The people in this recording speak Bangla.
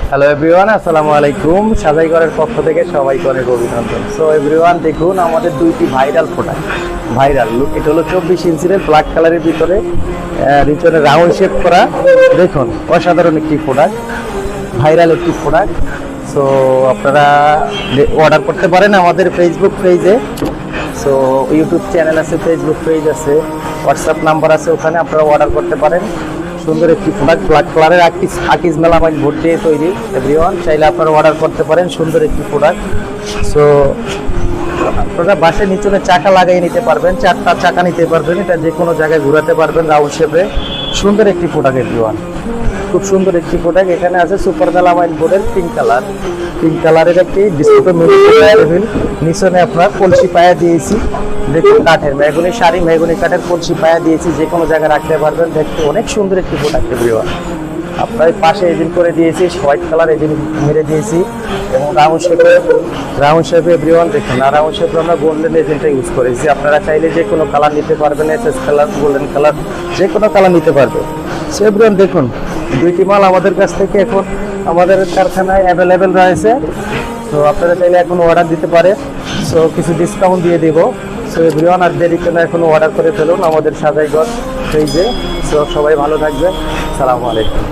হ্যালো এভরিওয়ান, আসসালামু আলাইকুম। সাজাইঘরের পক্ষ থেকে সবাইকে অনেক অভিনন্দন। সো এভরিওয়ান, দেখুন আমাদের দুইটি ভাইরাল প্রোডাক্ট। এটা হলো 24 ইঞ্চির ব্ল্যাক কালারের ভিতরে নিচনে রাউন্ড শেপ করা। দেখুন অসাধারণ একটি প্রোডাক্ট, ভাইরাল একটি প্রোডাক্ট। সো আপনারা অর্ডার করতে পারেন আমাদের ফেসবুক পেজে। সো ইউটিউব চ্যানেল আছে, ফেসবুক পেজ আছে, হোয়াটসঅ্যাপ নাম্বার আছে, ওখানে আপনারা অর্ডার করতে পারেন। সুন্দর একটি প্রোডাক্ট, ব্ল্যাক কালারের আকিজ মেলামাইন বোর্ড দিয়ে তৈরি। এভরিওয়ান চাইলে আপনারা অর্ডার করতে পারেন, সুন্দর একটি প্রোডাক্ট। সো আপনারা বাসে নিচনে চাকা লাগিয়ে নিতে পারবেন, 4টা চাকা নিতে পারবেন, এটা যে কোনো জায়গায় ঘোরাতে পারবেন রাউন্ড শেপে। সুন্দর একটি প্রোডাক্ট এভরিওয়ান, খুব সুন্দর একটি প্রোডাক্ট। এখানে আছে সুপার মেলামাইন বোর্ডের পিঙ্ক কালারের একটি ডিসপ্লে টেবিল। নিচনে আপনার কলসি পায়া দিয়েছি, দেখুন কাঠের মেহগনি কাঠের কলসি পায়া দিয়েছি, যে কোনো জায়গায় রাখতে পারবেন। দেখতে অনেক সুন্দর একটি প্রোডাক্ট এভরিওয়ান। আপনার পাশে এজেন্ট করে দিয়েছি, হোয়াইট কালার এজেন্ট মেরে দিয়েছি এবং রাউন্ড শেপে এভরিওয়ান দেখুন। আর রাউন্ড শেপে আমরা গোল্ডেন এজেন্টটা ইউজ করেছি। আপনারা চাইলে যে কোনো কালার নিতে পারবেন, এসএস কালার, গোল্ডেন কালার, যে কোনো কালার নিতে পারবেন। সো এভরিওয়ান দেখুন, দুইটি মাল আমাদের কাছ থেকে এখন আমাদের কারখানায় অ্যাভেলেবেল রয়েছে। তো আপনারা চাইলে এখন অর্ডার দিতে পারে। সো কিছু ডিসকাউন্ট দিয়ে দেবো। সো এভরিওয়ান, আর দেরি করে এখন অর্ডার করে ফেলুন আমাদের সাজাইঘর পেজে। সো সবাই ভালো থাকবেন, আসসালামু আলাইকুম।